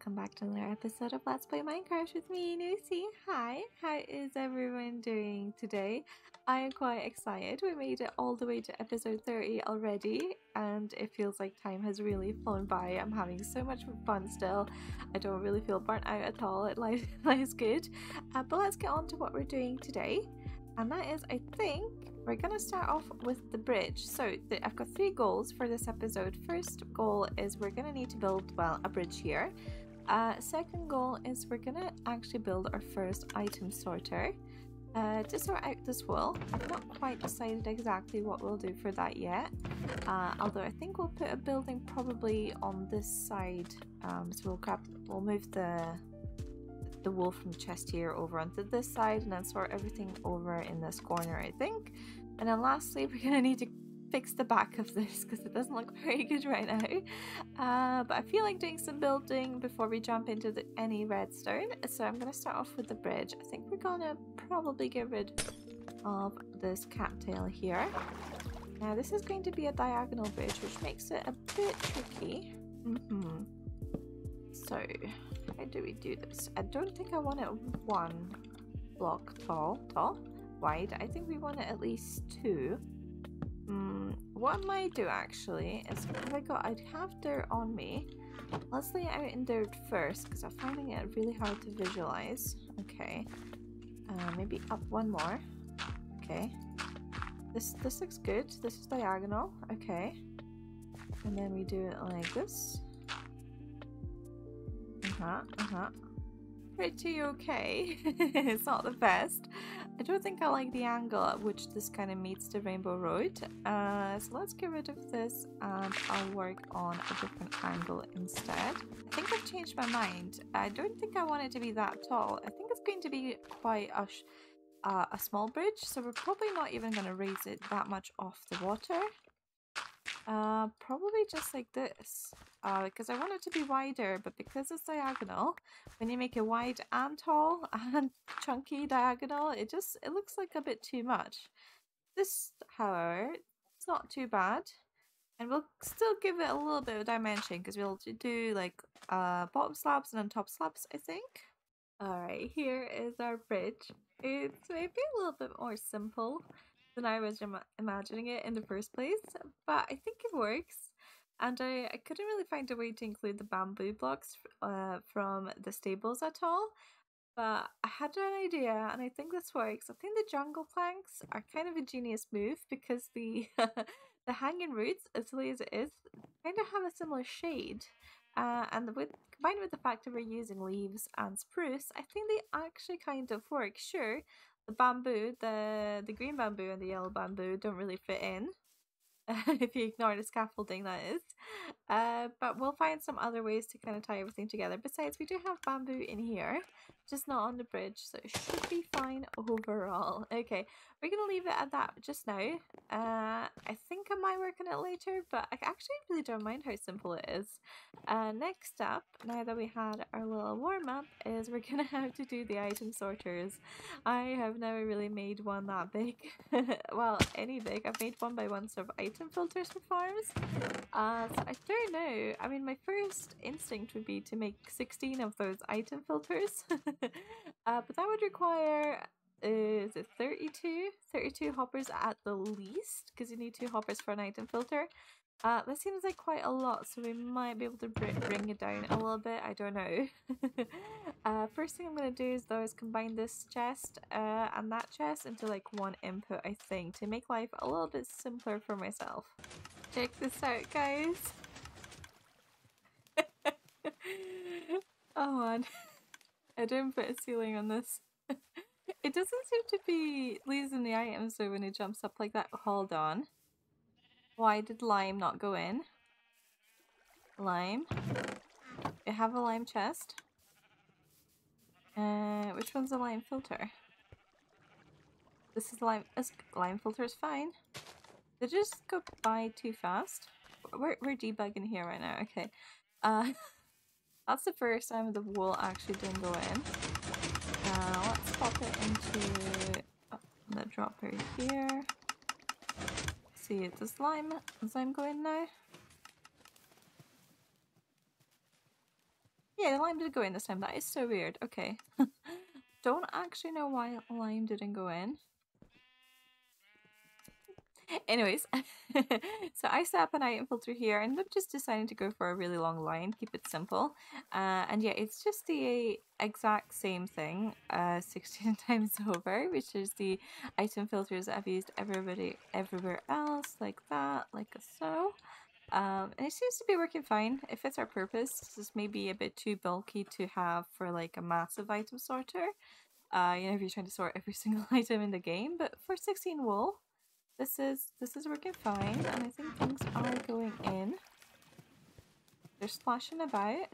welcome back to another episode of Let's Play Minecraft with me, Lucy. Hi, how is everyone doing today? I am quite excited. We made it all the way to episode 30 already and it feels like time has really flown by. I'm having so much fun still. I don't really feel burnt out at all. Life is good. But let's get on to what we're doing today. And that is, I think, we're going to start off with the bridge. So I've got 3 goals for this episode. First goal is we're going to need to build, well, a bridge here. Second goal is we're going to actually build our first item sorter to sort out this wool. I've not quite decided exactly what we'll do for that yet. Although I think we'll put a building probably on this side. So we'll move the wool from the chest here over onto this side and then sort everything over in this corner, I think. And then lastly, we're gonna need to fix the back of this because it doesn't look very good right now. But I feel like doing some building before we jump into any redstone, so I'm gonna start off with the bridge. I think we're gonna probably get rid of this cattail here. Now this is going to be a diagonal bridge, which makes it a bit tricky. So how do we do this? I don't think I want it 1 block wide. I think we want it at least 2. What I might do actually is, I'd have dirt on me. Let's lay it out in dirt first because I'm finding it really hard to visualize. Okay, maybe up 1 more. Okay, this looks good. This is diagonal. Okay, and then we do it like this. Pretty okay. It's not the best. I don't think I like the angle at which this kind of meets the Rainbow Road. So let's get rid of this and I'll work on a different angle instead. I think I've changed my mind. I don't think I want it to be that tall. I think it's going to be quite a small bridge, so we're probably not even going to raise it that much off the water. Probably just like this, because I want it to be wider, but because it's diagonal, when you make it wide and tall and chunky diagonal, it looks like a bit too much. This, however, it's not too bad, and we'll still give it a little bit of dimension because we'll do like bottom slabs and then top slabs, I think. Alright, here is our bridge. It's maybe a little bit more simple than I was imagining it in the first place, but I think it works. And I couldn't really find a way to include the bamboo blocks from the stables at all, but I had an idea and I think this works. I think the jungle planks are kind of a genius move because the the hanging roots, as silly as it is, kind of have a similar shade. And combined with the fact that we're using leaves and spruce, I think they actually kind of work. Sure, the bamboo, the green bamboo and the yellow bamboo don't really fit in, if you ignore the scaffolding, that is. But we'll find some other ways to kind of tie everything together. Besides, we do have bamboo in here, just not on the bridge, so it should be fine overall. Okay, we're gonna leave it at that just now. I think I might work on it later, but I actually really don't mind how simple it is. Next up, now that we had our little warm-up, is we're gonna have to do the item sorters. I have never really made one that big. Well, any big. I've made 1x1 sort of item filters for farms. So I don't know. I mean, my first instinct would be to make 16 of those item filters. But that would require, is it 32? 32 hoppers at the least, because you need 2 hoppers for an item filter. That seems like quite a lot, so we might be able to bring it down a little bit. I don't know. First thing I'm going to do is combine this chest and that chest into like 1 input, I think, to make life a little bit simpler for myself. Check this out, guys. Oh man, I didn't put a ceiling on this. It doesn't seem to be losing the item, so when it jumps up like that, hold on. Why did lime not go in? Lime. We have a lime chest. Which one's a lime filter? This is lime. Lime filter is fine. Did it just go by too fast? We're debugging here right now. Okay. That's the first time the wool actually didn't go in. Let's pop it into the dropper here. See, does lime go in now? Yeah, the lime did go in this time. That is so weird. Okay. Don't actually know why lime didn't go in. Anyways, so I set up an item filter here and I'm just deciding to go for a really long line, keep it simple. And yeah, it's just the exact same thing 16 times over, which is the item filters that I've used everywhere else, like that, like so. And it seems to be working fine. It fits our purpose. This is maybe a bit too bulky to have for like a massive item sorter. You know, if you're trying to sort every single item in the game, but for 16 wool, this is working fine, and I think things are going in. They're splashing about.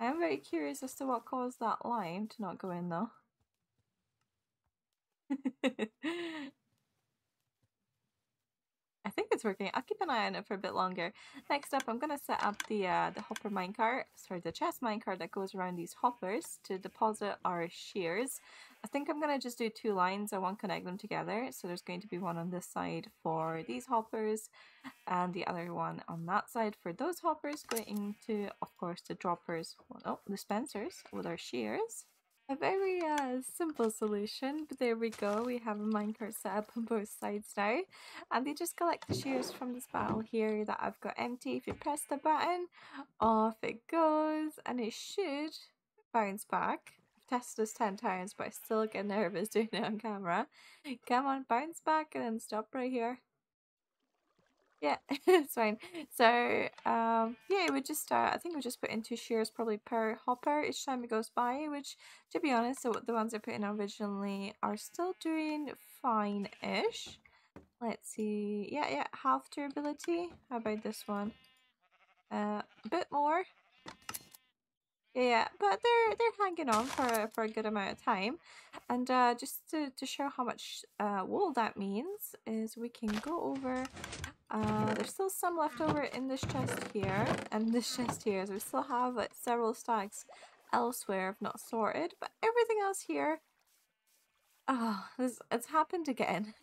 I am very curious as to what caused that lime to not go in though. I think it's working. I'll keep an eye on it for a bit longer. Next up, I'm gonna set up the hopper minecart, sorry, the chest minecart that goes around these hoppers to deposit our shears. I think I'm gonna just do 2 lines. I won't connect them together. So there's going to be one on this side for these hoppers, and the other one on that side for those hoppers, going into, of course, the droppers, well, no, dispensers with our shears. A very simple solution, but there we go. We have a minecart set up on both sides now, and they just collect the shears from this barrel here that I've got empty. If you press the button, off it goes, and it should bounce back. I've tested this 10 times, but I still get nervous doing it on camera. Come on, bounce back and then stop right here. Yeah, it's fine. So, yeah, we just, I think we just put in 2 shears probably per hopper each time it goes by, which, to be honest, the ones I put in originally are still doing fine-ish. Let's see. Yeah, half durability. How about this one? A bit more. Yeah, but they're hanging on for a good amount of time. And just to show how much wool that means is we can go over. There's still some left over in this chest here and this chest here, so we still have like several stacks elsewhere if not sorted, but everything else here, it's happened again.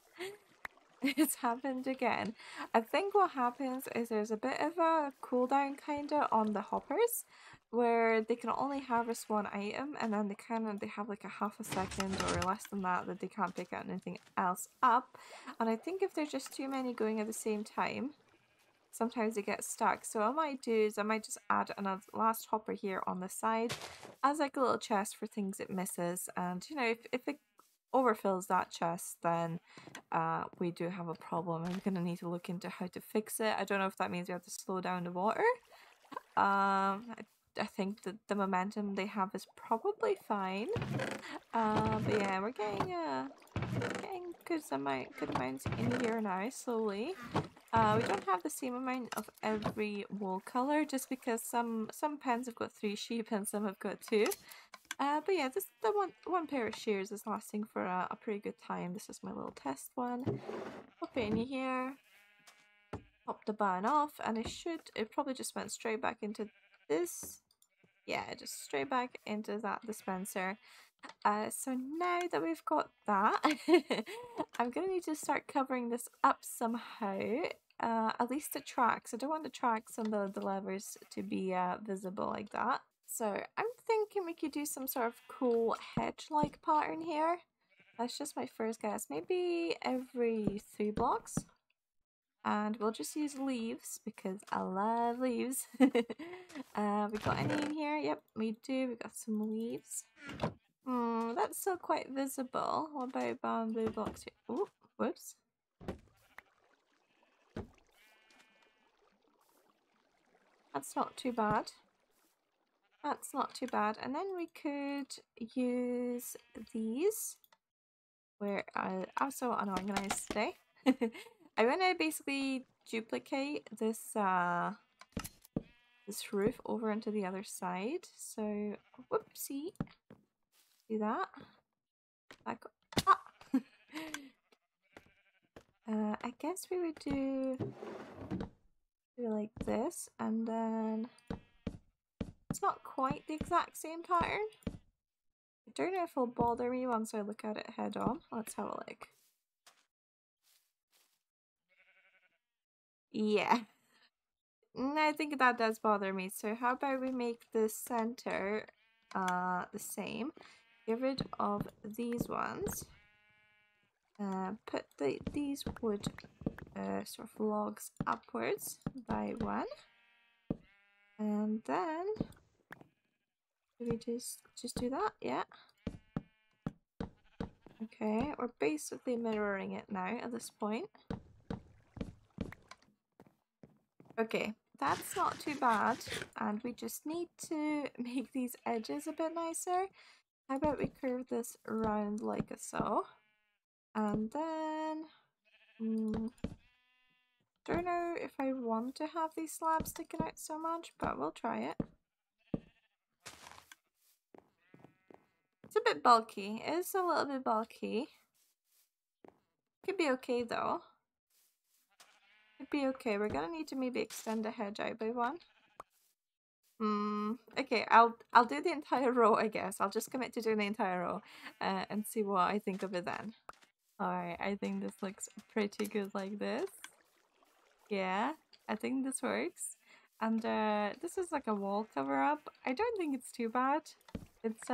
It's happened again. I think what happens is there's a bit of a cooldown kinda on the hoppers where they can only harvest 1 item, and then they have like a half a second or less than that they can't pick out anything else up. And I think if there's just too many going at the same time, sometimes they get stuck. So what I might do is I might just add another last hopper here on the side as like a little chest for things it misses. And you know, if it overfills that chest, then we do have a problem. I'm gonna need to look into how to fix it. I don't know if that means we have to slow down the water. I think that the momentum they have is probably fine. But yeah, we're getting good amounts in here now, slowly. We don't have the same amount of every wool color, just because some pens have got 3 sheep and some have got 2. But yeah, the one pair of shears is lasting for a pretty good time. This is my little test one. Pop it in here, pop the button off, and it probably just went straight back into this. Yeah, just straight back into that dispenser. So now that we've got that, I'm gonna need to start covering this up somehow. At least the tracks. I don't want the tracks and the levers to be visible like that. So I'm thinking we could do some sort of cool hedge-like pattern here. That's just my first guess. Maybe every 3 blocks. And we'll just use leaves because I love leaves. We got any in here? Yep, we do. We got some leaves. That's still quite visible. What about bamboo blocks here? Ooh, whoops. That's not too bad. That's not too bad. And then we could use these, where I'm so unorganized today. I want to basically duplicate this this roof over into the other side. So, whoopsie. Do that. Back up. I guess we would do like this, and then it's not quite the exact same pattern. I don't know if it'll bother me once I look at it head on. Let's have a look. Yeah. I think that does bother me. So how about we make the center the same. Get rid of these ones. Put these wood sort of logs upwards by one. And then do we just do that? Yeah. Okay, we're basically mirroring it now at this point. Okay, that's not too bad, and we just need to make these edges a bit nicer. How about we curve this around like so? And then don't know if I want to have these slabs sticking out so much, but we'll try it. It's a bit bulky. It's a little bit bulky. Could be okay though. Could be okay. We're gonna need to maybe extend the hedge out by one. Okay, I'll do the entire row, I guess. I'll just commit to doing the entire row and see what I think of it then. Alright, I think this looks pretty good like this. Yeah, I think this works. And this is like a wall cover up. I don't think it's too bad. It's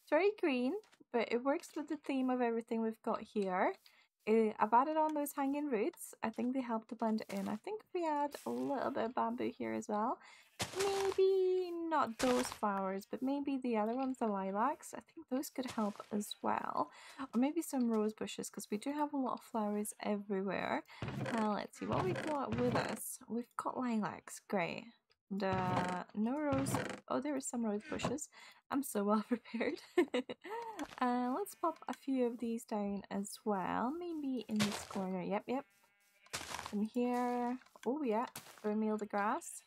very green, but it works with the theme of everything we've got here. I've added on those hanging roots. I think they help to blend it in. I think if we add a little bit of bamboo here as well, maybe not those flowers, but maybe the other ones, the lilacs, I think those could help as well. Or maybe some rose bushes, because we do have a lot of flowers everywhere. Let's see what we've got with us. We've got lilacs, great. And no rose. Oh, there are some rose bushes. I'm so well prepared. Let's pop a few of these down as well. Maybe in this corner. Yep. And here. Oh yeah. Meal the grass.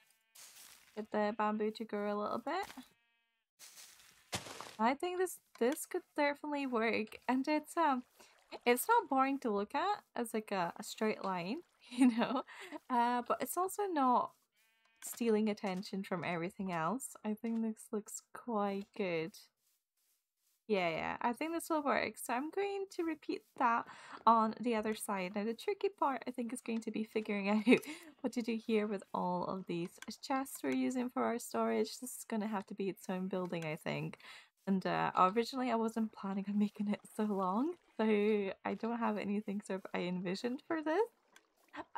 Get the bamboo to grow a little bit. I think this could definitely work, and it's not boring to look at as like a straight line, you know, but it's also not stealing attention from everything else. I think this looks quite good. Yeah, I think this will work. So I'm going to repeat that on the other side. Now the tricky part I think is going to be figuring out what to do here with all of these chests we're using for our storage. This is going to have to be its own building, I think. And originally I wasn't planning on making it so long, so I don't have anything sort of I envisioned for this.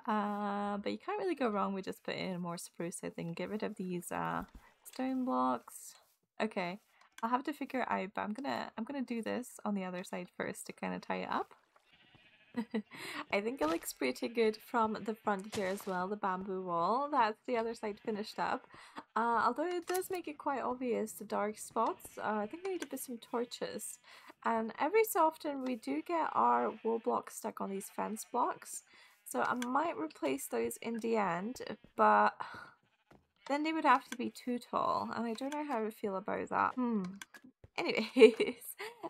But you can't really go wrong with just putting in more spruce, I think. Get rid of these stone blocks. Okay, I'll have to figure it out, but I'm gonna do this on the other side first to kind of tie it up. I think it looks pretty good from the front here as well, the bamboo wall. That's the other side finished up. Although it does make it quite obvious, the dark spots. I think I need to put some torches. And every so often we do get our wool blocks stuck on these fence blocks. So I might replace those in the end, but then they would have to be too tall. And I don't know how I feel about that. Anyways,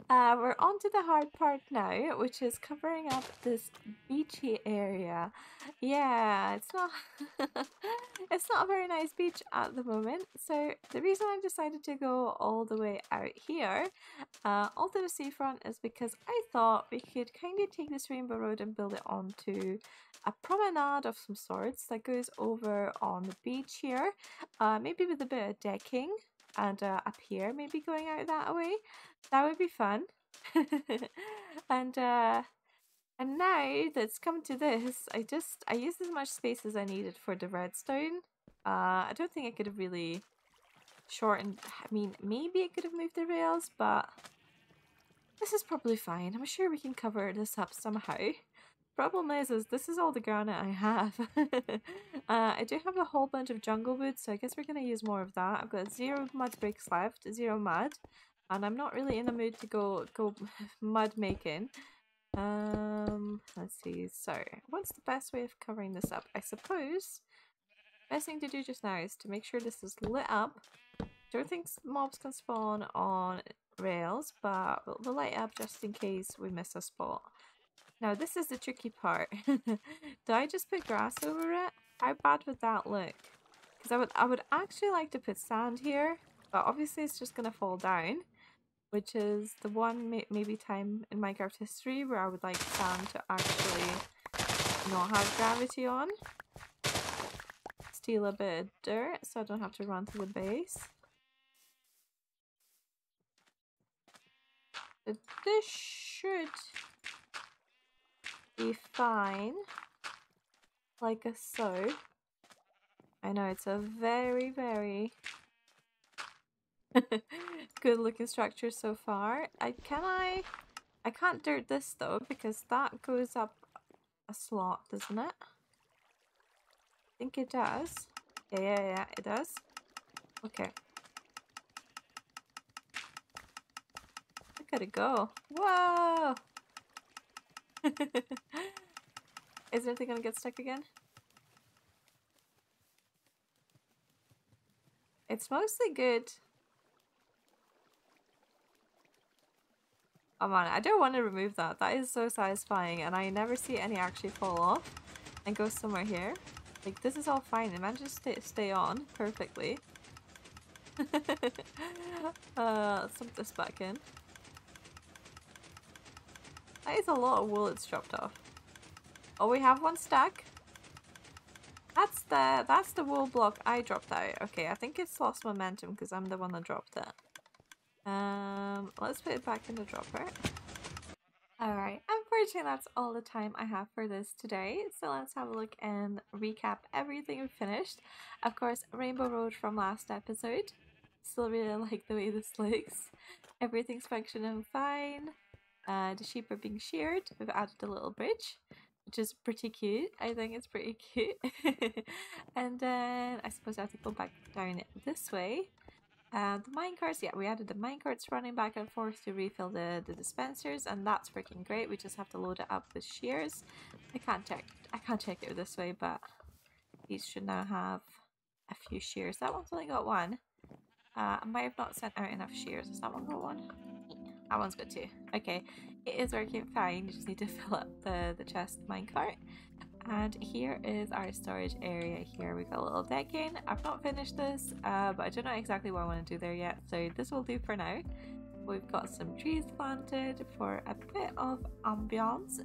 we're on to the hard part now, which is covering up this beachy area. Yeah, it's not it's not a very nice beach at the moment. So the reason I decided to go all the way out here, onto the seafront, is because I thought we could kind of take this rainbow road and build it onto a promenade of some sorts that goes over on the beach here, maybe with a bit of decking. And up here, maybe going out that way. That would be fun. And now that's come to this, I used as much space as I needed for the redstone. I don't think I could have really shortened. I mean, maybe I could have moved the rails, but this is probably fine. I'm sure we can cover this up somehow. Problem is this is all the granite I have. I do have a whole bunch of jungle wood, so I guess we're going to use more of that. I've got 0 mud bricks left, 0 mud, and I'm not really in the mood to go mud making. Let's see. So, what's the best way of covering this up? I suppose best thing to do just now is to make sure this is lit up. Don't think mobs can spawn on rails, but we'll light up just in case we miss a spot. Now this is the tricky part. Do I just put grass over it? How bad would that look? Because I would actually like to put sand here, but obviously it's just gonna fall down, which is the one maybe time in Minecraft history where I would like sand to actually not have gravity on. It's steal a bit of dirt so I don't have to run to the base. But this should be fine. Like so. I know it's a very, very good looking structure so far. I can't dirt this though because that goes up a slot, doesn't it? I think it does. Yeah, it does. Okay. Look at it go. Whoa! Is anything gonna get stuck again? It's mostly good. Oh man, I don't want to remove that. That is so satisfying and I never see any actually fall off and go somewhere here. Like this is all fine. It manages to stay on perfectly. Let's dump this back in. That is a lot of wool it's dropped off. Oh, we have one stack. That's the wool block I dropped out. Okay, I think it's lost momentum because I'm the one that dropped it. Let's put it back in the dropper. Alright, unfortunately that's all the time I have for this today, so let's have a look and recap everything we finished. Of course, Rainbow Road from last episode. Still really like the way this looks. Everything's functioning fine. The sheep are being sheared. We've added a little bridge, which is pretty cute. I think it's pretty cute. And then I suppose I have to go back down this way. The minecarts, yeah, we added the minecarts running back and forth to refill the dispensers, and that's working great. We just have to load it up with shears. I can't check it this way, but these should now have a few shears. That one's only got one. I might have not sent out enough shears. Has that one got one? That one's got two. Okay, it is working fine. You just need to fill up the chest minecart. And here is our storage area. Here we got a little decking. I've not finished this, but I don't know exactly what I want to do there yet, so this will do for now. We've got some trees planted for a bit of ambiance.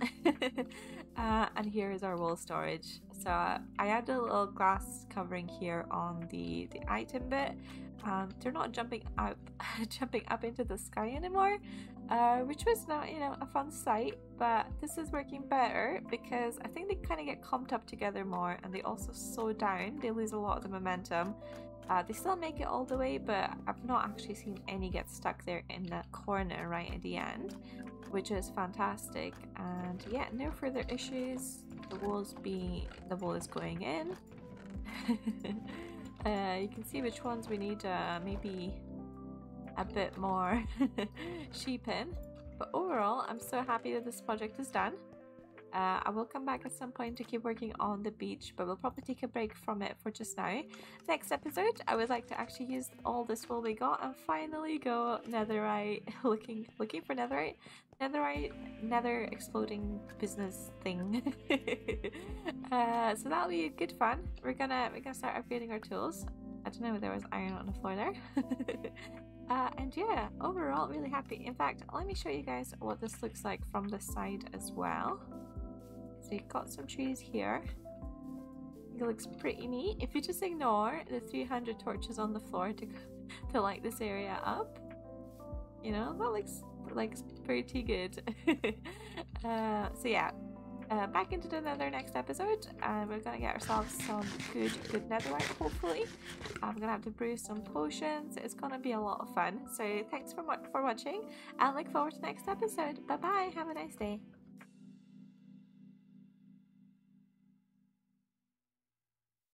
And here is our wool storage. So I added a little glass covering here on the item bit. They're not jumping up into the sky anymore, which was now, you know, a fun sight. But this is working better because I think they kind of get clumped up together more, and they also slow down. They lose a lot of the momentum. They still make it all the way, but I've not actually seen any get stuck there in that corner right at the end, which is fantastic. And yeah, no further issues. The wool is going in. You can see which ones we need maybe a bit more sheep in. But overall, I'm so happy that this project is done. I will come back at some point to keep working on the beach, but we'll probably take a break from it for just now. Next episode, I would like to actually use all this wool we got and finally go netherite, looking for netherite. Nether exploding business thing. So that'll be good fun. We're gonna start upgrading our tools. I don't know if there was iron on the floor there. And yeah, overall really happy. In fact, let me show you guys what this looks like from the side as well. So you've got some trees here. It looks pretty neat. If you just ignore the 300 torches on the floor to light this area up, you know, that looks pretty good. So yeah, back into the nether next episode, and we're gonna get ourselves some good netherite hopefully. I'm gonna have to brew some potions. It's gonna be a lot of fun. So thanks for watching, and look forward to next episode. Bye bye, have a nice day.